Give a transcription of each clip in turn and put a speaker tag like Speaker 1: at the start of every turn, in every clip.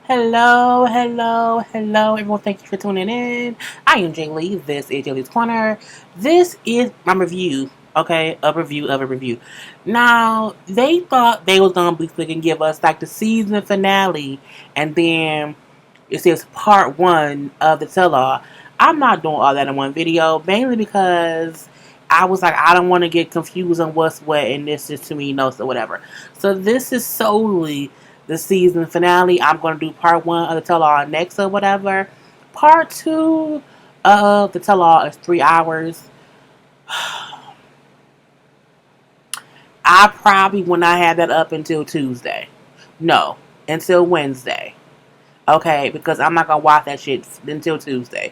Speaker 1: Hello, hello, hello, everyone. Thank you for tuning in. I am Jay Lee. This is JLeesCorner. This is my review, okay? A review of a review. Now, they thought they was going to be freaking give us like the season finale, and then it says part one of the tell-all. I'm not doing all that in one video, mainly because I was like, I don't want to get confused on what's what, and this is too many notes or whatever. So this is solely the season finale. I'm going to do part one of the tell-all next or whatever. Part two of the tell-all is 3 hours. I probably will not have that up until Tuesday. No, until Wednesday. Okay, because I'm not gonna watch that shit until Tuesday.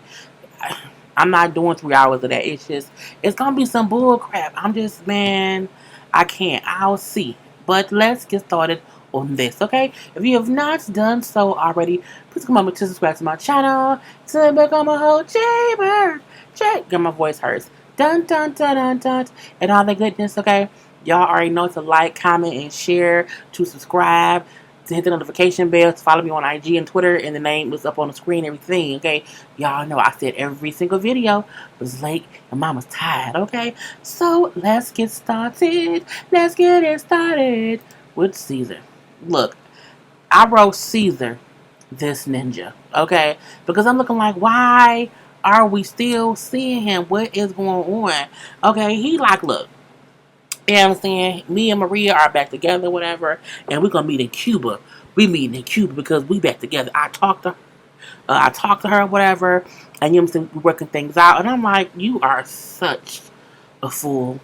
Speaker 1: I'm not doing 3 hours of that. It's gonna be some bull crap. Man, I can't. I'll see. But let's get started on this, okay? If you have not done so already, please come over to subscribe to my channel to become a whole JayBirds. Get my voice hurts. Dun dun dun dun dun, and all the goodness, okay? Y'all already know to like, comment, and share, to subscribe, to hit the notification bell, to follow me on IG and Twitter, and the name is up on the screen, everything, okay? Y'all know I said every single video, but it's late and mama's tired, okay? So, let's get started. Let's get it started with Caesar. Look, I wrote Caesar, this ninja, okay? Because I'm looking like, why are we still seeing him? What is going on? Okay, he like, look, you know what I'm saying? Me and Maria are back together, whatever, and we're gonna meet in Cuba. We meeting in Cuba because we back together. I talked to her, whatever, and you know what I'm saying, we're working things out. And I'm like, you are such a fool,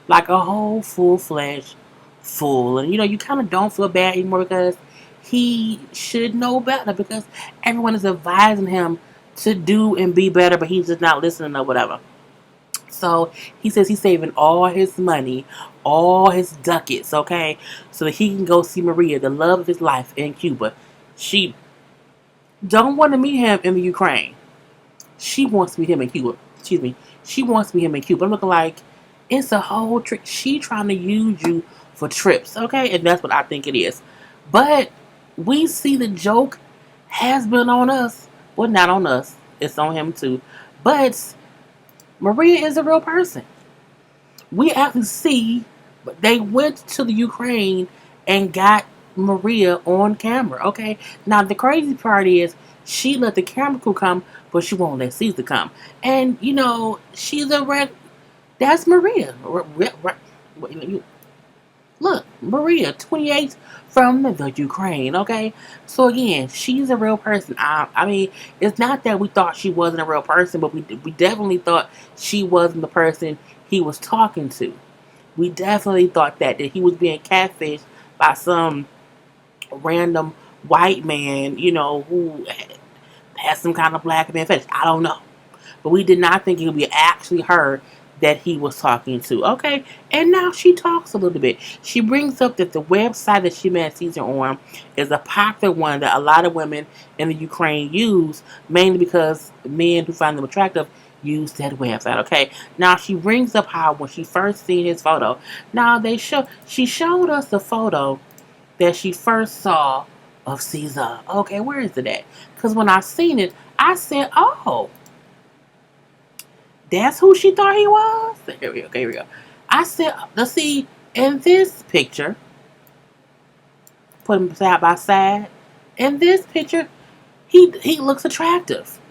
Speaker 1: like a whole full-fledged fool. And you kind of don't feel bad anymore because he should know better because everyone is advising him to do and be better, but he's just not listening or whatever. So he says he's saving all his money, all his ducats, okay, so that he can go see Maria, the love of his life, in Cuba. She don't want to meet him in the Ukraine. She wants to meet him in Cuba. Excuse me. She wants to meet him in Cuba. I'm looking like it's a whole trick. She trying to use you for trips, okay, and that's what I think it is. But we see the joke has been on us. Well, not on us. It's on him too. But Maria is a real person. We actually see they went to the Ukraine and got Maria on camera. Okay, now the crazy part is she let the camera crew come, but she won't let Caesar come. And she's a wreck. That's Maria. Look, Maria, 28 from the Ukraine, okay? So again, she's a real person. I mean, it's not that we thought she wasn't a real person, but we definitely thought she wasn't the person he was talking to. We definitely thought that he was being catfished by some random white man, who has some kind of black man fetish. I don't know. But we did not think it would be actually her that he was talking to. Okay, and now she talks a little bit. She brings up that the website that she met Caesar on is a popular one that a lot of women in the Ukraine use, mainly because men who find them attractive use that website. Okay, now she brings up how when she first seen his photo, now she showed us the photo that she first saw of Caesar. Okay, where is it at? Because when I seen it, I said, oh, that's who she thought he was? Here we go. Okay, here we go. I said, let's see, in this picture, put him side by side. In this picture, he looks attractive.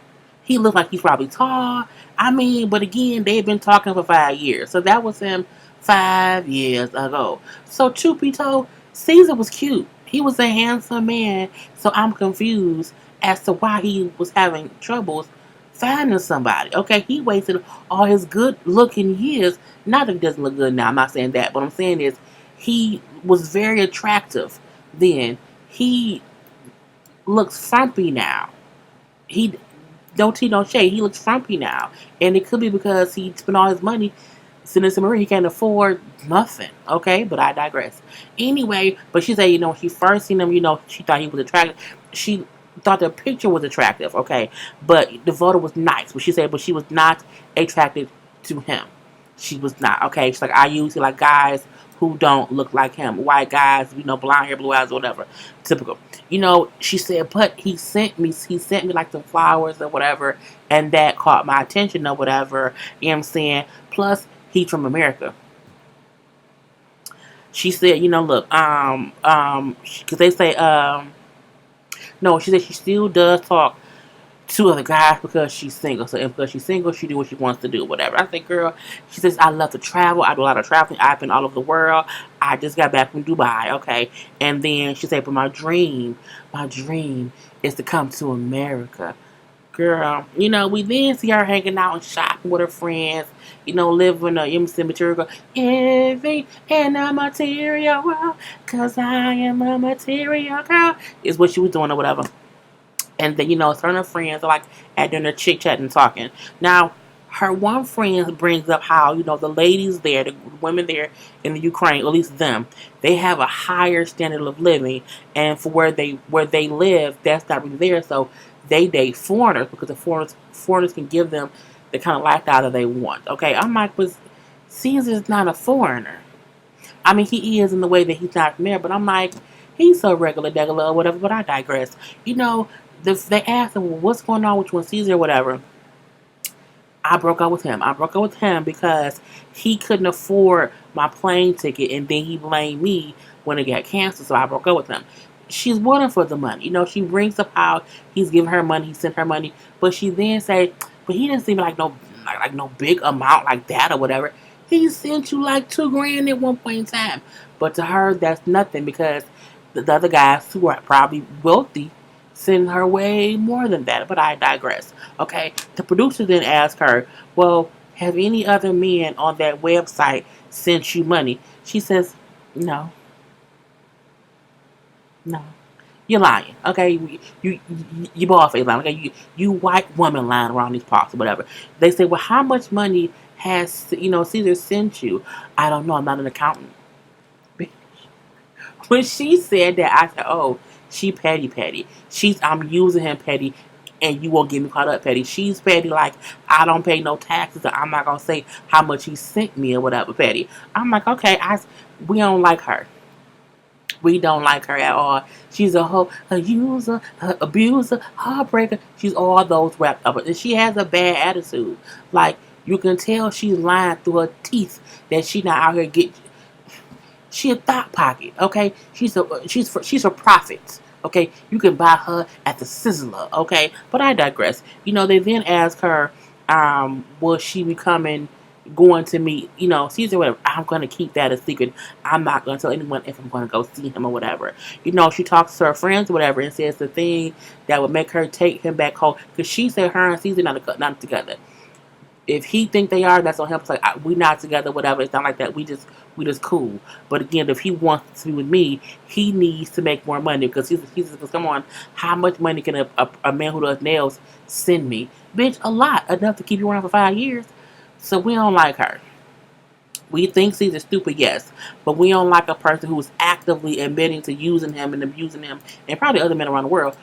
Speaker 1: He looks like he's probably tall. I mean, but again, they've been talking for 5 years. So that was him 5 years ago. So truth be told, Caesar was cute. He was a handsome man. So I'm confused as to why he was having troubles finding somebody. Okay, he wasted all his good looking years. Not that he doesn't look good now, I'm not saying that. What I'm saying is he was very attractive then. He looks frumpy now. He don't tea, don't shade. He looks frumpy now. And it could be because he spent all his money sending to Maria. He can't afford nothing. Okay, but I digress. Anyway, but she said, when she first seen him, she thought he was attractive. She thought the picture was attractive, okay, but the photo was nice. But she said, but she was not attracted to him. She was not, okay. She's like, I usually like guys who don't look like him. White guys, blonde hair, blue eyes, whatever. Typical. She said, but he sent me like some flowers or whatever, and that caught my attention or whatever. You know what I'm saying? Plus, he's from America. She said, look, because they say, no, she said she still does talk to other guys because she's single. So, because she's single, she do what she wants to do, whatever. I said, girl, she says, I love to travel. I do a lot of traveling. I've been all over the world. I just got back from Dubai, okay? And then she said, but my dream is to come to America. Girl, we then see her hanging out and shopping with her friends, living a material. Every and a material world, cause I am a material girl, is what she was doing or whatever. And then, her and her friends are like at dinner chit chatting and talking. Now, her one friend brings up how, the ladies there, the women there in the Ukraine, or at least them, they have a higher standard of living, and for where they live, that's not really there. So they date foreigners because the foreigners can give them the kind of lifestyle that they want. Okay, I'm like, but Caesar's not a foreigner. I mean, he is in the way that he's not from there, but I'm like, he's so regular, degular, or whatever. But I digress. They asked him, well, what's going on with you and Caesar or whatever. I broke up with him. I broke up with him because he couldn't afford my plane ticket, and then he blamed me when it got canceled, so I broke up with him. She's wanting for the money. She brings up how he's giving her money, he sent her money, but she then say, but he didn't seem like no big amount like that or whatever. He sent you like $2,000 at one point in time. But to her, that's nothing because the other guys who are probably wealthy send her way more than that. But I digress. Okay, the producer then asked her, well, have any other men on that website sent you money? She says, no. No. You're lying, okay? You both are lying, okay? You white woman lying around these parts or whatever. They say, well, how much money has Caesar sent you? I don't know. I'm not an accountant. When she said that, I said, oh, she petty. I'm using him petty, and you won't get me caught up petty. She's petty like, I don't pay no taxes, or I'm not going to say how much he sent me or whatever petty. I'm like, okay, we don't like her. We don't like her at all. She's a user, a abuser, heartbreaker. She's all those wrapped up. And she has a bad attitude. Like, you can tell she's lying through her teeth that she not out here get. She a thought pocket, okay? She's for profits, okay? You can buy her at the Sizzler, okay? But I digress. They then ask her, will she be going to meet, Caesar, whatever. I'm going to keep that a secret. I'm not going to tell anyone if I'm going to go see him or whatever. She talks to her friends or whatever and says the thing that would make her take him back home. Because she said her and Caesar not together. If he think they are, that's on him. It's like, we not together, whatever. It's not like that. We just cool. But again, if he wants to be with me, he needs to make more money. Because he's come on, how much money can a man who does nails send me? Bitch, a lot. Enough to keep you around for 5 years. So we don't like her. We think Caesar's stupid, yes. But we don't like a person who is actively admitting to using him and abusing him, and probably other men around the world.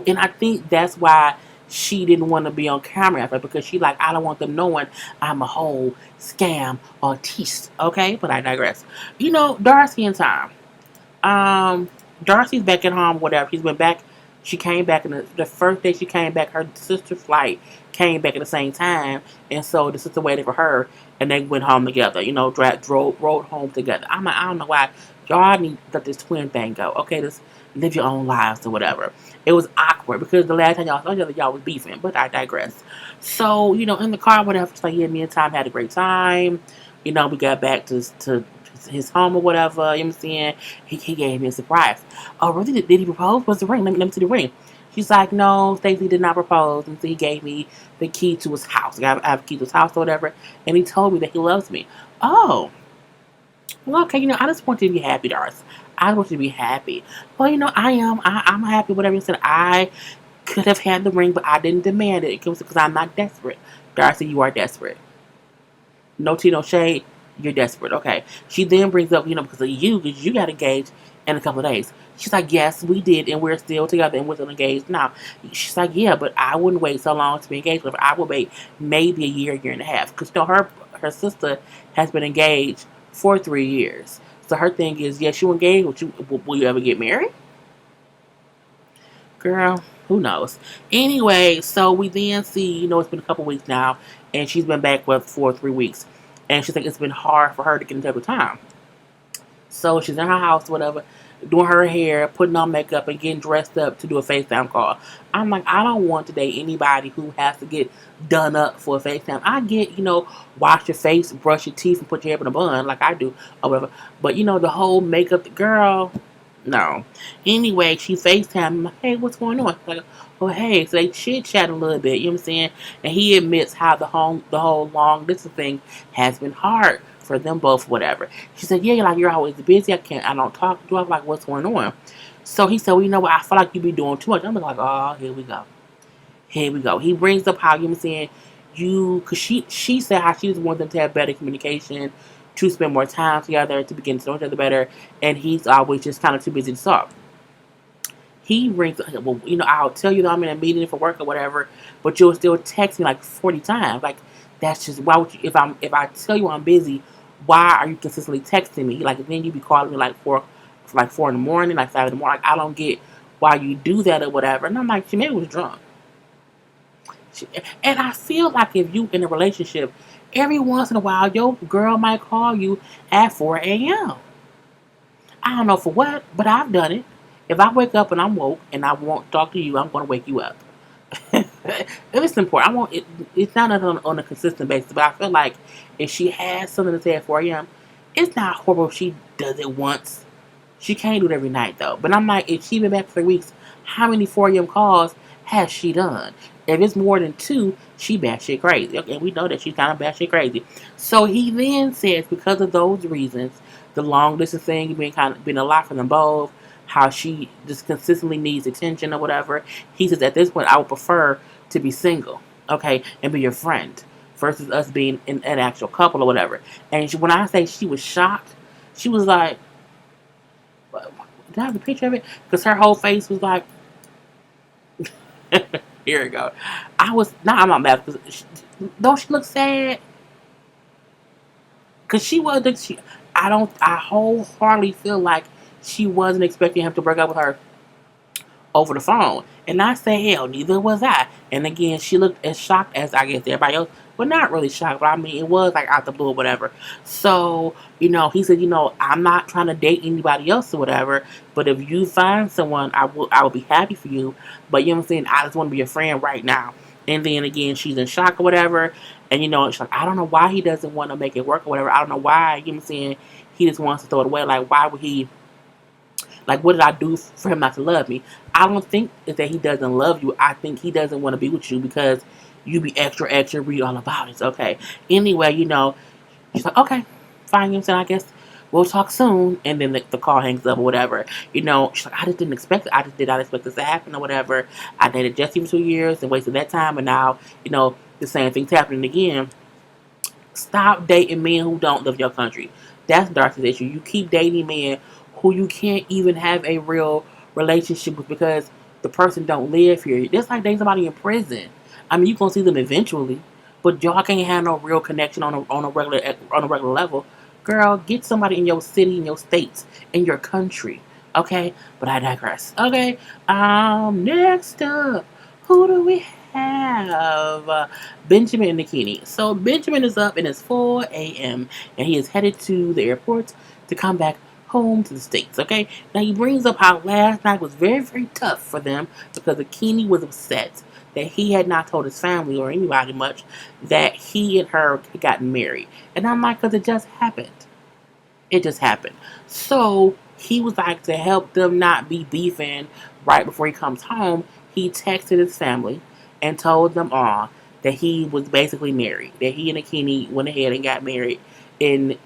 Speaker 1: And I think that's why she didn't want to be on camera after, because she like, I don't want them knowing I'm a whole scam artiste. Okay? But I digress. Darcy and Tom. Darcy's back at home, whatever. She's been back. She came back, and the first day she came back, her sister's flight came back at the same time, and so the sister waited for her, and they went home together. Rode home together. I'm like, I don't know why y'all need to let this twin thing go. Okay, just live your own lives or whatever. It was awkward because the last time y'all saw each other, y'all was beefing, but I digress. So, in the car, whatever, it's like, yeah, me and Tom had a great time. We got back to his home or whatever. You know what I'm saying? He gave me a surprise. Oh, really? Did he propose? What's the ring? Let me see the ring. She's like, no, Stacey did not propose. And so he gave me the key to his house. I have a key to his house or whatever. And he told me that he loves me. Oh, well, okay, I just want you to be happy, Darcy. I want you to be happy. Well, I am. I'm happy, whatever you said. I could have had the ring, but I didn't demand it because I'm not desperate. Darcy, you are desperate. No tea, no shade. You're desperate. Okay. She then brings up, because you got engaged in a couple of days. She's like, yes, we did, and we're still together, and we're still engaged now. She's like, yeah, but I wouldn't wait so long to be engaged with her. I would wait maybe a year and a half. Because her sister has been engaged for 3 years. So her thing is, yes, you engaged, but will you ever get married? Girl, who knows? Anyway, so we then see, it's been a couple weeks now, and she's been back for 3 weeks. And she's like, it's been hard for her to get in touch with time. So she's in her house, whatever, doing her hair, putting on makeup, and getting dressed up to do a FaceTime call. I'm like, I don't want to date anybody who has to get done up for a FaceTime. I get, wash your face, brush your teeth, and put your hair up in a bun like I do, or whatever. But, the whole makeup, girl, no. Anyway, she FaceTime. I'm like, hey, what's going on? Like, oh, hey. So they chit chat a little bit, you know what I'm saying? And he admits how the whole long distance thing has been hard for them both, whatever. She said, yeah, like, you're always busy. I don't talk to you. I'm like, what's going on? So he said, well, you know what? I feel like you be doing too much. I'm like, oh, here we go. Here we go. He brings up how, you know what I'm saying, because she said how she just wants them to have better communication, to spend more time together, to begin to know each other better, and he's always just kind of too busy to talk. He brings up, well, I'll tell you that I'm in a meeting for work or whatever, but you'll still text me like 40 times. Like, that's just, why would you, if I tell you I'm busy, why are you consistently texting me? Like, then you be calling me like 4 in the morning, like 5 in the morning. Like, I don't get why you do that or whatever. And I'm like, she maybe was drunk. And I feel like if you in a relationship, every once in a while, your girl might call you at 4 a.m. I don't know for what, but I've done it. If I wake up and I'm woke and I won't talk to you, I'm going to wake you up. It's important. I won't. It's not on a consistent basis, but I feel like if she has something to say at 4 a.m., it's not horrible if she does it once. She can't do it every night though. But I'm like, if she been back for 3 weeks, how many 4 a.m. calls has she done? If it's more than 2, she batshit crazy. Okay, we know that she's kind of batshit crazy. So he then says, because of those reasons, the long distance thing been a lot for them both, how she just consistently needs attention or whatever. He says, at this point, I would prefer to be single, okay, and be your friend versus us being an actual couple or whatever. And when I say she was shocked, she was like, did I have a picture of it? Because her whole face was like, here we go. I'm not mad. Don't she look sad? Because I wholeheartedly feel like she wasn't expecting him to break up with her over the phone. And I say, hell, neither was I. And again, she looked as shocked as I guess everybody else. Well, not really shocked, but I mean, it was like out the blue or whatever. So, he said, I'm not trying to date anybody else or whatever, but if you find someone, I will be happy for you. But you know what I'm saying? I just want to be a friend right now. And then again, she's in shock or whatever. And she's like, I don't know why he doesn't want to make it work or whatever. I don't know why, you know what I'm saying? He just wants to throw it away. Like, why would he? Like, what did I do for him not to love me? I don't think it's that he doesn't love you. I think he doesn't want to be with you because you be extra, read all about it. Okay. Anyway, she's like, okay, fine. You know what I'm saying? I guess we'll talk soon. And then the call hangs up or whatever. She's like, I just didn't expect it. I just did not expect this to happen or whatever. I dated Jesse for 2 years and wasted that time. And now, the same thing's happening again. Stop dating men who don't live your country. That's Darcy's issue. You keep dating men who you can't even have a real relationship with because the person don't live here. That's like dating somebody in prison. I mean, you gonna see them eventually, but y'all can't have no real connection on a regular level. Girl, get somebody in your city, in your states, in your country. Okay, but I digress. Okay, next up, who do we have? Benjamin and Nikini. So Benjamin is up and it's 4 a.m. and he is headed to the airport to come back home to the States, okay? Now he brings up how last night was very, very tough for them because Akini was upset that he had not told his family or anybody much that he and her had gotten married. And I'm like, because it just happened. It just happened. So he was like, to help them not be beefing right before he comes home, he texted his family and told them all that he was basically married, that he and Akini went ahead and got married in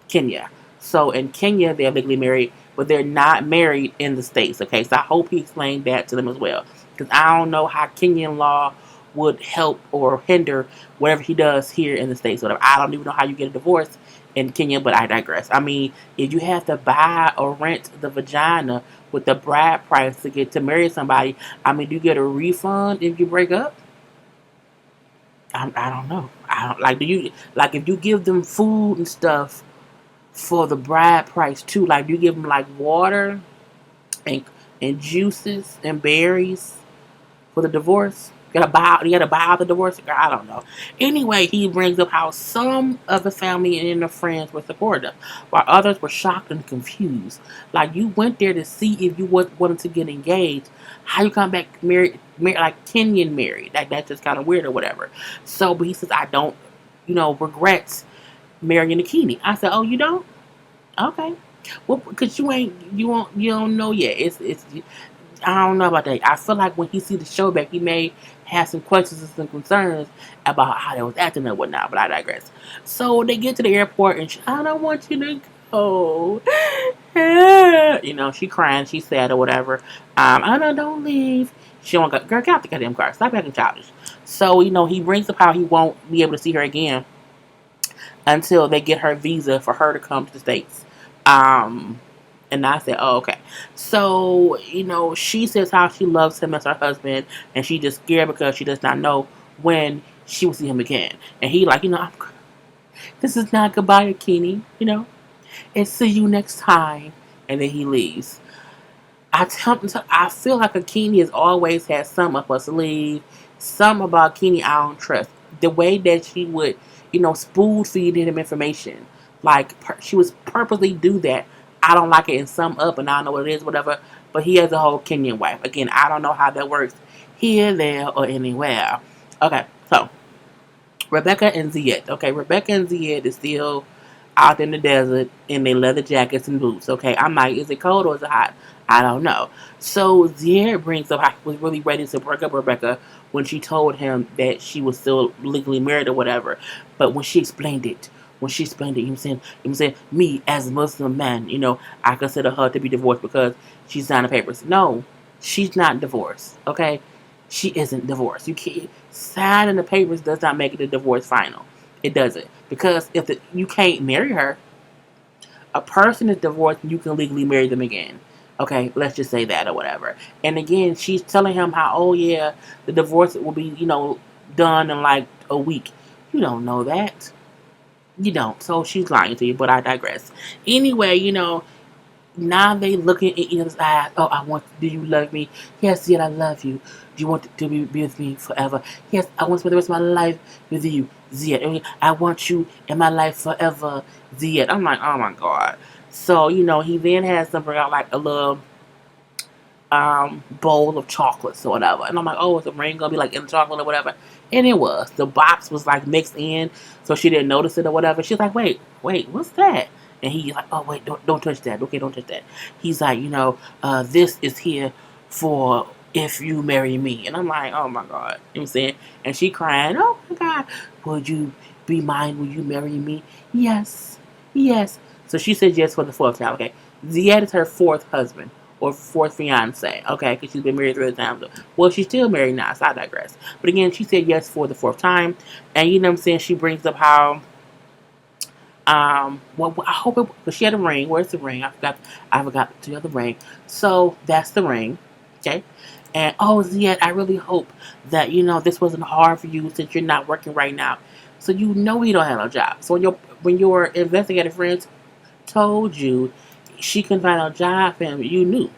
Speaker 1: Kenya. So in Kenya, they're legally married, but they're not married in the States, okay? So I hope he explained that to them as well. Because I don't know how Kenyan law would help or hinder whatever he does here in the States. Whatever. I don't even know how you get a divorce in Kenya, but I digress. I mean, if you have to buy or rent the vagina with the bride price to get to marry somebody, I mean, do you get a refund if you break up? I don't know. I don't like. Do you like if you give them food and stuff for the bride price too. Like you give them like water and juices and berries for the divorce. You gotta buy out the divorce. Girl, I don't know. Anyway, he brings up how some of the family and the friends were supportive, while others were shocked and confused. Like you went there to see if you wanted to get engaged. How you come back married like Kenyan married? Like that's just kind of weird or whatever. So, but he says I don't, regret marrying a Kenny. I said, oh, you don't? Okay. Well, because you don't know yet. It's I don't know about that. I feel like when he see the show back, he may have some questions and some concerns about how they was acting and whatnot. But I digress. So they get to the airport and I don't want you to go. She crying, she's sad or whatever. I don't leave. She don't go. Girl, get out the goddamn car. Stop acting childish. So he brings up how he won't be able to see her again until they get her visa for her to come to the States. And I said, oh, okay. So, she says how she loves him as her husband, and she just scared because she does not know when she will see him again. And he like, this is not goodbye, Kenny, and see you next time. And then he leaves. I feel like Akini has always had some up her sleeve. Some about Kenny I don't trust. The way that she would, spoon feed him information. Like, she was purposely do that. I don't like it in some up, and I don't know what it is, whatever. But he has a whole Kenyan wife. Again, I don't know how that works here, there, or anywhere. Okay, so Rebecca and Ziet. Okay, Rebecca and Ziet is still out in the desert in their leather jackets and boots. Okay, I'm like, is it cold or is it hot? I don't know. So Ziet brings up how he was really ready to break up Rebecca when she told him that she was still legally married or whatever. But when she explained it, saying, me as a Muslim man, I consider her to be divorced because she signed the papers. No, she's not divorced. Okay, she isn't divorced. You can't signing the papers does not make it a divorce final. It doesn't, because if you can't marry her, a person is divorced and you can legally marry them again. Okay, let's just say that or whatever. And again, she's telling him how, oh yeah, the divorce will be, done in like a week. You don't know that. You don't. So she's lying to you, but I digress. Anyway, now they looking in each other's eyes. Oh, do you love me? Yes, yet I love you. Do you want to be with me forever? Yes, I want to spend the rest of my life with you, Ziet. I want you in my life forever, Ziet. I'm like, oh my God. So, he then has them bring out like a little bowl of chocolates or whatever. And I'm like, oh, is the ring gonna be like in the chocolate or whatever? And it was. The box was like mixed in, so she didn't notice it or whatever. She's like, wait, what's that? And he's like, oh wait, don't touch that. Okay, don't touch that. He's like, this is here for if you marry me. And I'm like, oh my God. You know what I'm saying? And she crying, oh my God, would you be mine? Will you marry me? Yes. So she said yes for the fourth time. Okay. Ziad is her fourth husband or fourth fiance. Okay, because she's been married 3 times. Well, she's still married now, so I digress. But again, she said yes for the fourth time. And you know what I'm saying? She brings up how well, I hope it, because she had a ring. Where's the ring? I forgot the other ring. So that's the ring. Okay. And oh, Ziad, I really hope that this wasn't hard for you since you're not working right now. So you don't have a job. So when your investigative friends told you she couldn't find a job for him, you knew.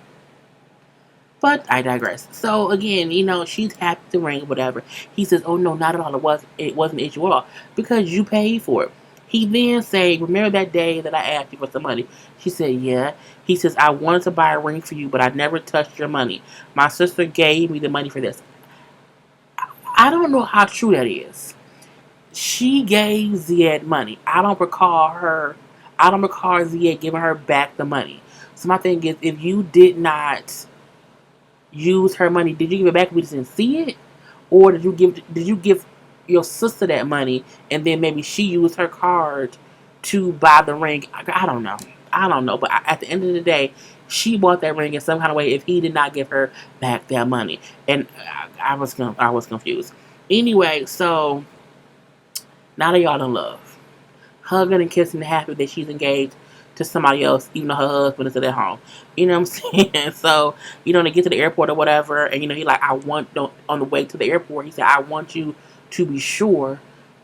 Speaker 1: But I digress. So again, she's happy to ring, whatever. He says, oh no, not at all. It wasn't an issue at all. Because you paid for it. He then said, remember that day that I asked you for some money? She said, yeah. He says, I wanted to buy a ring for you, but I never touched your money. My sister gave me the money for this. I don't know how true that is. She gave Ziad money. I don't recall Ziad giving her back the money. So my thing is, if you did not use her money, did you give it back and we just didn't see it? Or did you give your sister that money and then maybe she used her card to buy the ring? I don't know. But at the end of the day, she bought that ring in some kind of way if he did not give her back that money. And I was confused. Anyway, so now that y'all in love, hugging and kissing and happy that she's engaged to somebody else, even though her husband is at their home. You know what I'm saying? So, they get to the airport or whatever, and he like, on the way to the airport, he said, I want you to be sure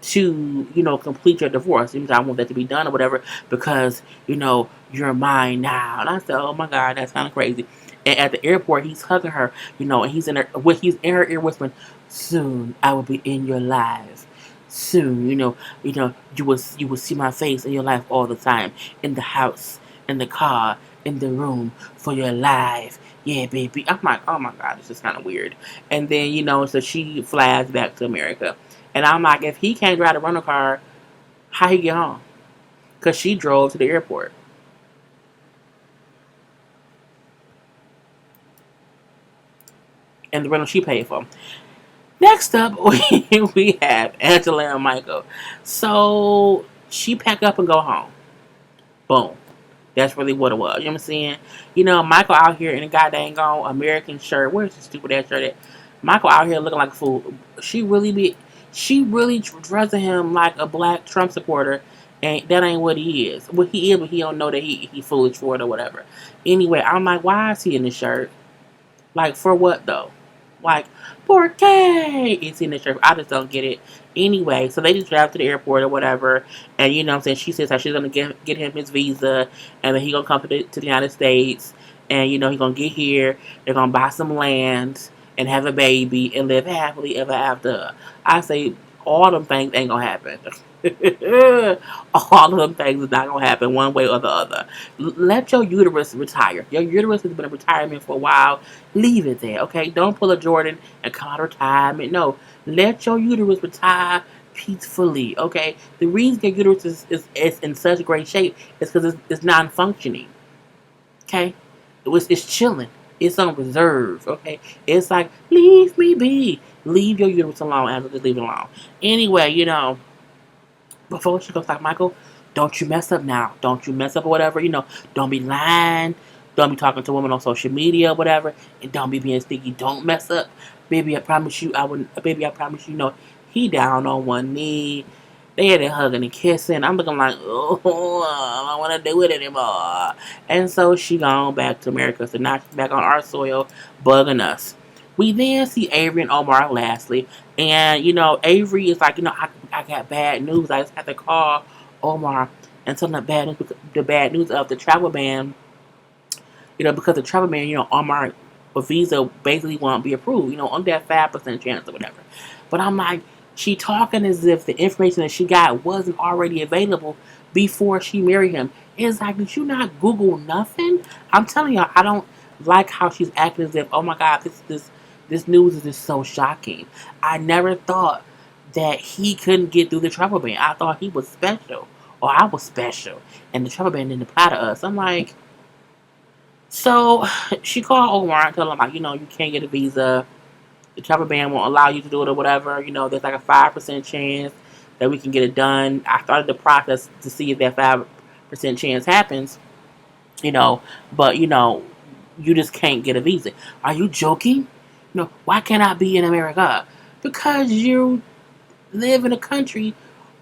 Speaker 1: to, complete your divorce. I want that to be done or whatever because, you're mine now. And I said, oh my God, that's kind of crazy. And at the airport, he's hugging her, and he's in her ear whispering, soon I will be in your life. Soon, you will see my face in your life all the time. In the house, in the car, in the room, for your life. Yeah, baby. I'm like, oh my God, this is kind of weird. And then, so she flies back to America. And I'm like, if he can't drive a rental car, how he get home? Because she drove to the airport. And the rental she paid for. Next up, we have Angela and Michael. So she pack up and go home. Boom. That's really what it was. You know what I'm saying? Michael out here in a goddamn American shirt. Where's this stupid ass shirt at? Michael out here looking like a fool. She really dressing him like a black Trump supporter. And that ain't what he is. What he is, but he don't know that he foolish for it or whatever. Anyway, I'm like, why is he in this shirt? Like, for what though? Like, por qué? It's in the shirt. I just don't get it. Anyway, so they just drive to the airport or whatever. And you know what I'm saying? She says how she's going to get him his visa. And then he going to come to the United States. And, he's going to get here. They're going to buy some land and have a baby and live happily ever after. I say, all them things ain't going to happen. All of them things is not going to happen one way or the other. Let your uterus retire. Your uterus has been in retirement for a while. Leave it there, okay? Don't pull a Jordan and come out of retirement. No. Let your uterus retire peacefully, okay? The reason your uterus is in such great shape is because it's non-functioning, okay? It's chilling. It's on reserve, okay? It's like, leave me be. Leave your uterus alone, and just leave it alone. Anyway, before she goes like, Michael, don't you mess up now. Don't you mess up or whatever. Don't be lying. Don't be talking to women on social media or whatever. And don't be being sneaky. Don't mess up. Baby, I promise you, I wouldn't. Baby, I promise you, he down on one knee. They had it hugging and kissing. I'm looking like, oh, I don't want to do it anymore. And so she gone back to America. So now she's back on our soil, bugging us. We then see Avery and Omar lastly. And, Avery is like, I got bad news. I just have to call Omar and tell him the bad news of the travel ban. Because the travel ban, Omar, a visa basically won't be approved. On that 5% chance or whatever. But I'm like, she talking as if the information that she got wasn't already available before she married him. It's like, did you not Google nothing? I'm telling y'all, I don't like how she's acting as if, oh my God, this news is just so shocking. I never thought that he couldn't get through the travel ban. I thought he was special, or I was special, and the travel ban didn't apply to us. I'm like, so she called Omar and told him, like, you can't get a visa. The travel ban won't allow you to do it or whatever. There's like a 5% chance that we can get it done. I started the process to see if that 5% chance happens, but, you just can't get a visa. Are you joking? Why can't I be in America? Because you live in a country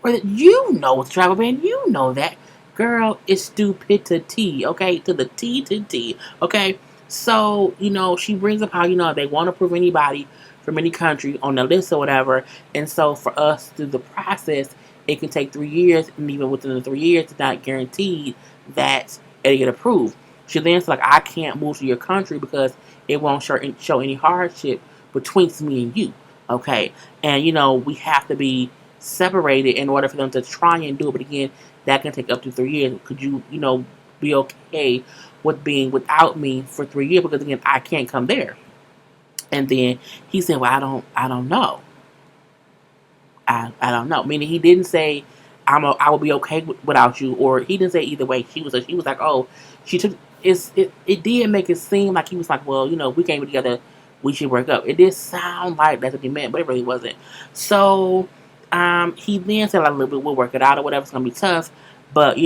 Speaker 1: where it's travel ban. You know that. Girl, it's stupidity, okay? To the T, okay? So, she brings up how, they won't approve anybody from any country on the list or whatever. And so for us through the process, it can take 3 years. And even within the 3 years, it's not guaranteed that it'll get approved. She then said, like, I can't move to your country because it won't show any hardship between me and you, okay? And, we have to be separated in order for them to try and do it. But again, that can take up to 3 years. Could you, be okay with being without me for 3 years? Because again, I can't come there. And then he said, well, I don't know. I don't know. Meaning he didn't say, I will be okay without you, or he didn't say either way. She was like, oh, she took it did make it seem like he was like, well, we can't be together, we should break up. It did sound like that's what he meant, but it really wasn't. So he then said, like, a little bit, we'll work it out or whatever. It's gonna be tough, but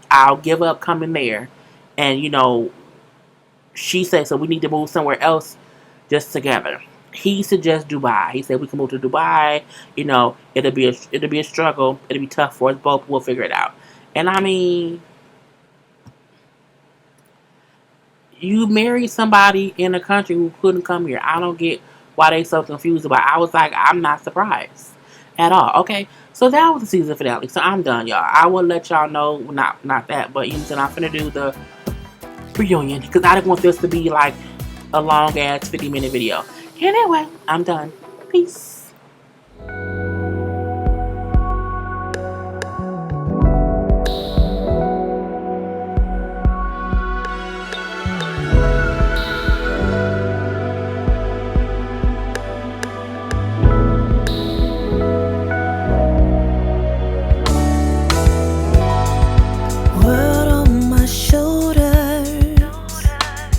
Speaker 1: I'll give up coming there. And she said, so we need to move somewhere else just together. He suggests Dubai. He said we can move to Dubai. It'll be a struggle. It'll be tough for us both. We'll figure it out. And I mean, you married somebody in a country who couldn't come here. I don't get why they so confused about it. I was like, I'm not surprised. at all. Okay, so that was the season finale. So I'm done, y'all. I will let y'all know. Not that, but you know, I'm finna do the reunion because I didn't want this to be like a long ass 50-minute video. Anyway, I'm done. Peace.